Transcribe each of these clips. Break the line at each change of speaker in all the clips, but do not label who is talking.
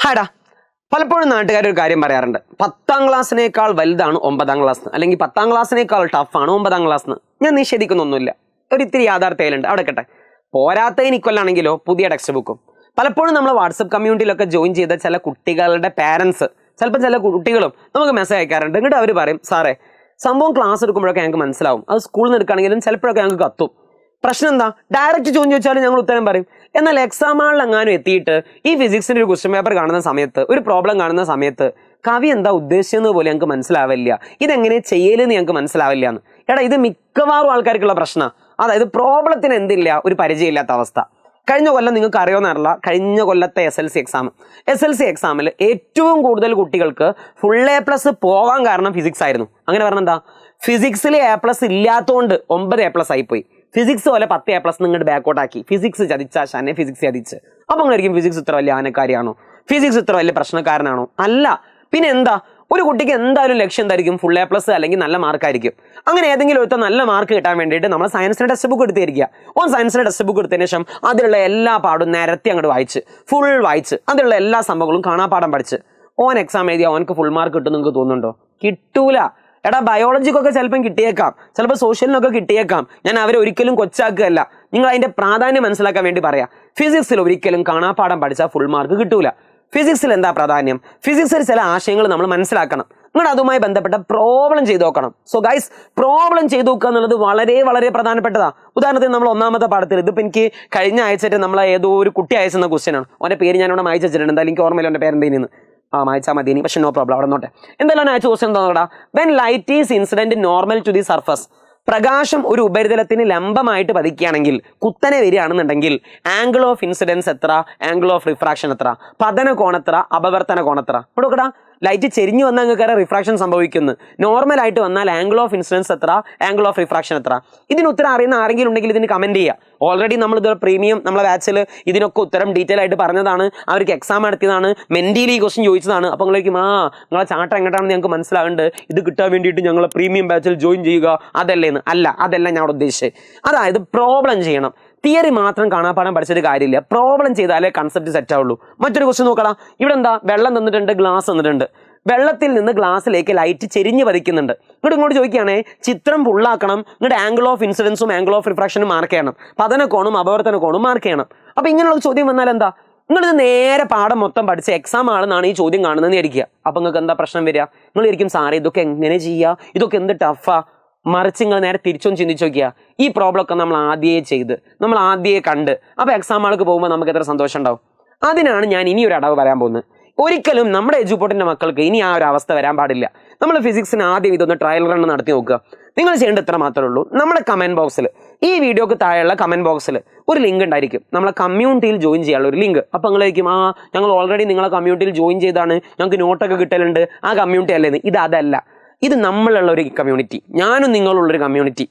ഹാടാ പലപ്പോഴും നാട്ടുകാരൊരു കാര്യം പറയാറുണ്ട്, 10ാം ക്ലാസ്സിനേക്കാൾ വലുതാണ് 9ാം ക്ലാസ്, അല്ലെങ്കിൽ 10ാം ക്ലാസ്സിനേക്കാൾ ടഫാണ് 9ാം ക്ലാസ്. ഞാൻ നിഷേധിക്കുന്നൊന്നുമില്ല, ഒരിത്തിരി യാഥാർത്ഥ്യയിലുണ്ട്, അവിടെ കേട്ടെ. പോരാത്തതിന് ഇക്കൊല്ലാണെങ്കിലോ പുതിയ ടെക്സ്റ്റ് ബുക്കും. പലപ്പോഴും നമ്മൾ വാട്സപ്പ് കമ്മ്യൂണിറ്റിയിലൊക്കെ ജോയിൻ ചെയ്ത ചില കുട്ടികളുടെ പാരൻസ്, ചിലപ്പോൾ ചില കുട്ടികളും നമുക്ക് മെസ്സേജ് അയക്കാറുണ്ട്. എന്നിട്ട് അവർ പറയും, സാറേ സംഭവം ക്ലാസ് എടുക്കുമ്പോഴൊക്കെ ഞങ്ങൾക്ക് മനസ്സിലാവും, അത് സ്കൂളിൽ നിന്ന് എടുക്കുകയാണെങ്കിലും ചിലപ്പോഴൊക്കെ ഞങ്ങൾക്ക് കത്തും. പ്രശ്നം എന്താ? ഡയറക്റ്റ് ചോദ്യം ചോദിച്ചാലും ഞങ്ങൾ ഉത്തരം പറയും. എന്നാൽ എക്സാം ഹാളിൽ എങ്ങാനും എത്തിയിട്ട് ഈ ഫിസിക്സിന്റെ ഒരു ക്വസ്റ്റ്യൻ പേപ്പർ കാണുന്ന സമയത്ത്, ഒരു പ്രോബ്ലം കാണുന്ന സമയത്ത് കവി എന്താ ഉദ്ദേശിച്ചെന്ന് പോലെ ഞങ്ങൾക്ക് മനസ്സിലാവില്ല, ഇതെങ്ങനെ ചെയ്യലെന്ന് ഞങ്ങൾക്ക് മനസ്സിലാവില്ല എന്ന്. എടാ, ഇത് മിക്കവാറും ആൾക്കാർക്കുള്ള പ്രശ്നമാണ്. അതായത് പ്രോബ്ലത്തിന് എന്തില്ല, ഒരു പരിചയമില്ലാത്ത അവസ്ഥ. കഴിഞ്ഞ കൊല്ലം നിങ്ങൾക്ക് അറിയുമെന്നറിയില്ല, കഴിഞ്ഞ കൊല്ലത്തെ SLC എക്സാമിൽ ഏറ്റവും കൂടുതൽ കുട്ടികൾക്ക് ഫുൾ A+ പോകാൻ കാരണം ഫിസിക്സ് ആയിരുന്നു. അങ്ങനെ പറഞ്ഞാൽ എന്താ, ഫിസിക്സിൽ A+ ഇല്ലാത്തതുകൊണ്ട് 9 A+ ആയിപ്പോയി. ഫിസിക്സ് പോലെ 10 A+ നിങ്ങളുടെ ബാക്കോട്ടാക്കി. Physics ചതിച്ചാശാനെ physics ചതിച്ച്. അപ്പോൾ നിങ്ങളായിരിക്കും ഫിസിക്സ് ഇത്ര വലിയ ആനക്കാരിയാണോ, ഫിസിക്സ് ഇത്ര വലിയ പ്രശ്നക്കാരനാണോ? അല്ല. പിന്നെ എന്താ, ഒരു കുട്ടിക്ക് എന്തായാലും ലക്ഷ്യം എന്തായിരിക്കും? ഫുൾ A+ അല്ലെങ്കിൽ നല്ല മാർക്കായിരിക്കും. അങ്ങനെ ഏതെങ്കിലും ഒരു നല്ല മാർക്ക് കിട്ടാൻ വേണ്ടിയിട്ട് നമ്മൾ സയൻസിൻ്റെ ടെക്സ്റ്റ് ബുക്ക് എടുത്തിരിക്കുക. സയൻസിൻ്റെ ടെക്സ്റ്റ് ബുക്ക് എടുത്തതിന് ശേഷം അതിലുള്ള എല്ലാ പാടും നിരത്തി അങ്ങോട്ട് വായിച്ച്, ഫുൾ വായിച്ച്, അതിലുള്ള എല്ലാ സംഭവങ്ങളും കാണാപ്പാഠം പഠിച്ച് എക്സാം എഴുതിയാൽ അവനക്ക് ഫുൾ മാർക്ക് കിട്ടും നിങ്ങൾക്ക് തോന്നുന്നുണ്ടോ? കിട്ടൂല. എടാ, ബയോളജിക്കൊക്കെ ചിലപ്പം കിട്ടിയേക്കാം, ചിലപ്പോൾ സോഷ്യലിനൊക്കെ കിട്ടിയേക്കാം. ഞാൻ അവരെ ഒരിക്കലും കൊച്ചാക്കുകയല്ല, നിങ്ങൾ അതിൻ്റെ പ്രാധാന്യം മനസ്സിലാക്കാൻ വേണ്ടി പറയാം. ഫിസിക്സിൽ ഒരിക്കലും കാണാപ്പാഠം പഠിച്ചാൽ ഫുൾ മാർക്ക് കിട്ടൂല. ഫിസിക്സിൽ എന്താ പ്രാധാന്യം? ഫിസിക്സിൽ ചില ആശയങ്ങൾ നമ്മൾ മനസ്സിലാക്കണം. നിങ്ങൾ അതുമായി ബന്ധപ്പെട്ട പ്രോബ്ലം ചെയ്ത് നോക്കണം. സോ ഗൈസ്, പ്രോബ്ലം ചെയ്ത് നോക്കുക എന്നുള്ളത് വളരെ വളരെ പ്രധാനപ്പെട്ടതാണ്. ഉദാഹരണത്തിന് നമ്മൾ 1ാമത്തെ പാഠത്തിൽ, ഇതിപ്പോൾ എനിക്ക് കഴിഞ്ഞ ആഴ്ചയായിട്ട് നമ്മൾ ഏതോ ഒരു കുട്ടി അയച്ചെന്ന ക്വസ്റ്റ്യനാണ്. അവൻ്റെ പേര് ഞാനിവിടെ മായ്ച്ചു വെച്ചിട്ടുണ്ട്, എന്തായാലും എനിക്ക് ഓർമ്മയില്ല അവൻ്റെ പേരെന്തേന്ന്. മായ്ച്ചാൽ മതി, പക്ഷെ നോ പ്രോബ്ലം, അവിടെ നോട്ടെ. എന്തായാലും അയച്ച ക്വസ്റ്റ്യൻ എന്താ? When light is incident normal to the surface, പ്രകാശം ഒരു ഉപരിതലത്തിന് ലംബമായിട്ട് പതിക്കുകയാണെങ്കിൽ, കുത്തനെ വരികയാണെന്നുണ്ടെങ്കിൽ, ആംഗിൾ ഓഫ് ഇൻസിഡൻസ് എത്ര, ആംഗിൾ ഓഫ് റിഫ്രാക്ഷൻ എത്ര, പതന കോണത്ര, അപവർത്തന കോണത്ര. ഇവിടെ നോക്കടാ, ലൈറ്റ് ചെരിഞ്ഞു വന്നാൽ നിങ്ങൾക്ക് റിഫ്രാക്ഷൻ സംഭവിക്കുന്നു. നോർമലായിട്ട് വന്നാൽ ആംഗിൾ ഓഫ് ഇൻസിഡൻസ് എത്ര, ആംഗിൾ ഓഫ് റിഫ്രാക്ഷൻ എത്ര. ഇതിന് ഉത്തരം അറിയുന്ന ആരെങ്കിലും ഉണ്ടെങ്കിൽ ഇതിന് കമൻറ്റ് ചെയ്യുക. ഓൾറെഡി നമ്മളിത് പ്രീമിയം നമ്മളെ ബാച്ചിൽ ഇതിനൊക്കെ ഉത്തരം ഡീറ്റെയിൽ ആയിട്ട് പറഞ്ഞതാണ്, അവർക്ക് എക്സാം നടത്തിയതാണ്, മെൻറ്റിലി ഈ ക്വസ്റ്റ്യൻ ചോദിച്ചതാണ്. അപ്പോൾ നിങ്ങളേക്കും നിങ്ങളെ ചാട്ടം എങ്ങോട്ടാണെന്ന് ഞങ്ങൾക്ക് മനസ്സിലാകുന്നുണ്ട്, ഇത് കിട്ടാൻ വേണ്ടിയിട്ട് ഞങ്ങളെ പ്രീമിയം ബാച്ചിൽ ജോയിൻ ചെയ്യുക അതല്ലേന്ന്. അല്ല, അതല്ല ഞാൻ അവിടെ ഉദ്ദേശിച്ചത്. അതായത് പ്രോബ്ലം ചെയ്യണം. തിയറി മാത്രം കാണാപ്പാഠം പഠിച്ചിട്ട് കാര്യമില്ല, പ്രോബ്ലം ചെയ്താലേ കൺസെപ്റ്റ് സെറ്റ് ആവുള്ളൂ. മറ്റൊരു ക്വസ്റ്റ്യൻ നോക്കണം. ഇവിടെ എന്താ, വെള്ളം തന്നിട്ടുണ്ട്, ഗ്ലാസ് തന്നിട്ടുണ്ട്. വെള്ളത്തിൽ നിന്ന് ഗ്ലാസ്സിലേക്ക് ലൈറ്റ് ചെരിഞ്ഞ് പതിക്കുന്നുണ്ട്. ഇങ്ങോട്ട് ചോദിക്കുകയാണേ, ചിത്രം ഫുള്ളാക്കണം, ഇങ്ങോട്ട് ആംഗിൾ ഓഫ് ഇൻസിഡൻസും ആംഗിൾ ഓഫ് റിഫ്രാക്ഷനും മാർക്ക് ചെയ്യണം, പതനക്കോണും അപവർത്തന കോണും മാർക്ക് ചെയ്യണം. അപ്പോൾ ഇങ്ങനെയുള്ള ചോദ്യം വന്നാൽ എന്താ, നിങ്ങളിത് നേരെ പാഠം മൊത്തം പഠിച്ച് എക്സാം ആണെന്നാണ് ഈ ചോദ്യം കാണുന്നതെന്ന് ഇരിക്കുക. അപ്പോൾ നിങ്ങൾക്ക് എന്താ പ്രശ്നം വരിക? നിങ്ങൾ ഇരിക്കും, സാറേ ഇതൊക്കെ എങ്ങനെ ചെയ്യുക, ഇതൊക്കെ എന്ത് ടഫാ. മറിച്ച് നിങ്ങൾ നേരെ തിരിച്ചൊന്ന് ചിന്തിച്ച് നോക്കിയാൽ, ഈ പ്രോബ്ലം ഒക്കെ നമ്മൾ ആദ്യമേ ചെയ്ത്, നമ്മൾ ആദ്യമേ കണ്ട്, അപ്പോൾ എക്സാം ആൾക്ക് പോകുമ്പോൾ നമുക്ക് എത്ര സന്തോഷം ഉണ്ടാവും. അതിനാണ് ഞാൻ ഇനി ഒരു അടവ് പറയാൻ പോകുന്നത്. ഒരിക്കലും നമ്മുടെ എഡ്യൂപോർട്ടിൻ്റെ മക്കൾക്ക് ഇനി ആ ഒരു അവസ്ഥ വരാൻ പാടില്ല. നമ്മൾ ഫിസിക്സിന് ആദ്യം ഇതൊന്ന് ട്രയൽ റൺ നടത്തി നോക്കുക. നിങ്ങൾ ചെയ്യേണ്ടത് ഇത്ര മാത്രമേ ഉള്ളൂ. നമ്മുടെ കമൻറ്റ് ബോക്സിൽ, ഈ വീഡിയോക്ക് താഴെയുള്ള കമൻറ്റ് ബോക്സിൽ ഒരു ലിങ്ക് ഉണ്ടായിരിക്കും, നമ്മളെ കമ്മ്യൂണിറ്റിയിൽ ജോയിൻ ചെയ്യാനുള്ള ഒരു ലിങ്ക്. അപ്പോൾ നിങ്ങളായിരിക്കും, ഞങ്ങൾ ഓൾറെഡി നിങ്ങളെ കമ്മ്യൂണിറ്റിയിൽ ജോയിൻ ചെയ്താണ്, ഞങ്ങൾക്ക് നോട്ടൊക്കെ കിട്ടലുണ്ട്, ആ കമ്മ്യൂണിറ്റി അല്ലേന്ന്. അതല്ല, ഇത് നമ്മളുള്ള ഒരു കമ്മ്യൂണിറ്റി, ഞാനും നിങ്ങളുള്ളൊരു കമ്മ്യൂണിറ്റി.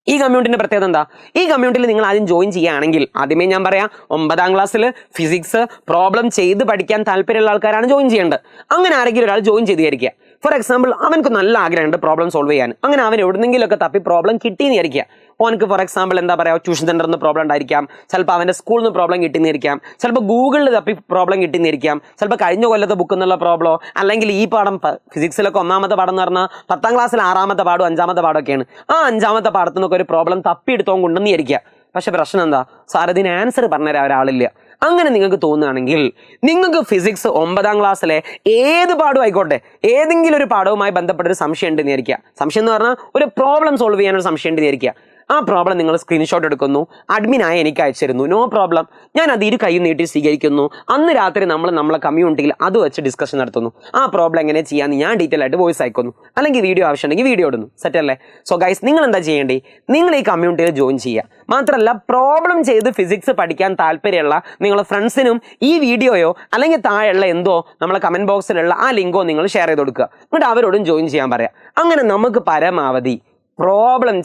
ഈ കമ്മ്യൂണിറ്റിൻ്റെ പ്രത്യേകത എന്താ? ഈ കമ്മ്യൂണിറ്റിയിൽ നിങ്ങൾ ആദ്യം ജോയിൻ ചെയ്യുകയാണെങ്കിൽ, ആദ്യമേ ഞാൻ പറയാം, 9ാം ക്ലാസ്സിൽ ഫിസിക്സ് പ്രോബ്ലം ചെയ്ത് പഠിക്കാൻ താല്പര്യമുള്ള ആൾക്കാരാണ് ജോയിൻ ചെയ്യേണ്ടത്. അങ്ങനെ ആരെങ്കിലും ഒരാൾ ജോയിൻ ചെയ്തിരിക്കുക. ഫോർ എക്സാമ്പിൾ, അവനക്ക് നല്ല ആഗ്രഹമുണ്ട് പ്രോബ്ലം സോൾവ് ചെയ്യാൻ. അങ്ങനെ അവൻ എവിടെന്നെങ്കിലുമൊക്കെ തപ്പി പ്രോബ്ലം കിട്ടിയെന്ന് വിചാരിക്കുക. അവനക്ക് ഫോർ എക്സാമ്പിൾ എന്താ പറയുക, ട്യൂഷൻ സെൻ്ററിൽ നിന്ന് പ്രോബ്ലം ഉണ്ടായിരിക്കാം, ചിലപ്പോൾ അവൻ്റെ സ്കൂളിൽ നിന്ന് പ്രോബ്ലം കിട്ടിയെന്നിരിക്കാം, ചിലപ്പോൾ ഗൂഗിളിൽ തപ്പി പ്രോബ്ലം കിട്ടിയെന്നിരിക്കാം, ചിലപ്പോൾ കഴിഞ്ഞ കൊല്ലത്തെ ബുക്കിൽ നിന്നുള്ള പ്രോബ്ലമോ, അല്ലെങ്കിൽ ഈ പാഠം ഫിസിക്സിലൊക്കെ 1ാമത്തെ പാഠം എന്ന് പറഞ്ഞാൽ 10ാം ക്ലാസ്സിൽ 6ാമത്തെ പാടും 5ാമത്തെ പാടൊക്കെയാണ്. ആ 5ാമത്തെ പാഠത്തു നിന്നൊക്കെ ഒരു പ്രോബ്ലം തപ്പിയെടുത്തോണ്ട് കൊണ്ടെന്ന് വിചാരിക്കുക. പക്ഷേ പ്രശ്നം എന്താ, സാർ ഇതിന് ആൻസർ പറഞ്ഞുതരാൻ ഒരാളില്ല. അങ്ങനെ നിങ്ങൾക്ക് തോന്നുകയാണെങ്കിൽ, നിങ്ങൾക്ക് ഫിസിക്സ് 9ാം ക്ലാസ്സിലെ ഏത് പാഠവും ആയിക്കോട്ടെ, ഏതെങ്കിലും ഒരു പാഠവുമായി ബന്ധപ്പെട്ടൊരു സംശയം ഉണ്ടെന്ന് വിചാരിക്കുക. സംശയം എന്ന് പറഞ്ഞാൽ ഒരു പ്രോബ്ലം സോൾവ് ചെയ്യാനൊരു സംശയം ഉണ്ടെന്ന് വിചാരിക്കുക. ആ പ്രോബ്ലം നിങ്ങൾ സ്ക്രീൻഷോട്ട് എടുക്കുന്നു, അഡ്മിനായി എനിക്ക് അയച്ചിരുന്നു, നോ പ്രോബ്ലം, ഞാൻ അത് കൈ നീട്ടി സ്വീകരിക്കുന്നു. അന്ന് രാത്രി നമ്മളെ കമ്മ്യൂണിറ്റിയിൽ അത് വെച്ച് ഡിസ്കഷൻ നടത്തുന്നു. ആ പ്രോബ്ലം എങ്ങനെ ചെയ്യാമെന്ന് ഞാൻ ഡീറ്റെയിൽ ആയിട്ട് വോയിസ് അയക്കുന്നു, അല്ലെങ്കിൽ വീഡിയോ ആവശ്യമുണ്ടെങ്കിൽ വീഡിയോ ഇടുന്നു. സെറ്റ് അല്ലേ? സോ ഗൈസ്, നിങ്ങൾ എന്താ ചെയ്യേണ്ടത്? നിങ്ങൾ ഈ കമ്മ്യൂണിറ്റിയിൽ ജോയിൻ ചെയ്യുക. മാത്രമല്ല, പ്രോബ്ലം ചെയ്ത് ഫിസിക്സ് പഠിക്കാൻ താല്പര്യമുള്ള നിങ്ങളുടെ ഫ്രണ്ട്സിനും ഈ വീഡിയോയോ അല്ലെങ്കിൽ താഴെയുള്ള എന്തോ നമ്മളെ കമൻറ്റ് ബോക്സിലുള്ള ആ ലിങ്കോ നിങ്ങൾ ഷെയർ ചെയ്ത് കൊടുക്കുക. എന്നിട്ട് അവരോടും ജോയിൻ ചെയ്യാൻ പറയാം. അങ്ങനെ നമുക്ക് പരമാവധി പ്രോബ്ലം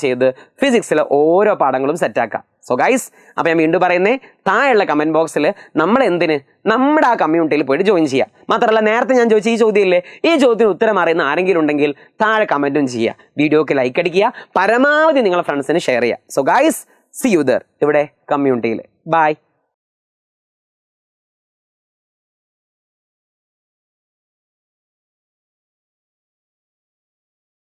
ചെയ്ത് ഫിസിക്സിലെ ഓരോ പാഠങ്ങളും സെറ്റാക്കാം. സോ ഗൈസ്, അപ്പോൾ ഞാൻ വീണ്ടും പറയുന്നേ, താഴെയുള്ള കമൻറ്റ് ബോക്സിൽ നമ്മുടെ ആ കമ്മ്യൂണിറ്റിയിൽ പോയിട്ട് ജോയിൻ ചെയ്യുക. മാത്രമല്ല, നേരത്തെ ഞാൻ ചോദിച്ച ഈ ചോദ്യമില്ലേ, ഈ ചോദ്യത്തിന് ഉത്തരം അറിയുന്ന ആരെങ്കിലും ഉണ്ടെങ്കിൽ താഴെ കമൻറ്റും ചെയ്യുക, വീഡിയോക്ക് ലൈക്ക് അടിക്കുക, പരമാവധി നിങ്ങളുടെ ഫ്രണ്ട്സിന് ഷെയർ ചെയ്യുക. So guys, C you there, ഇവിടെ കമ്മ്യൂണിറ്റിയിൽ. ബൈ.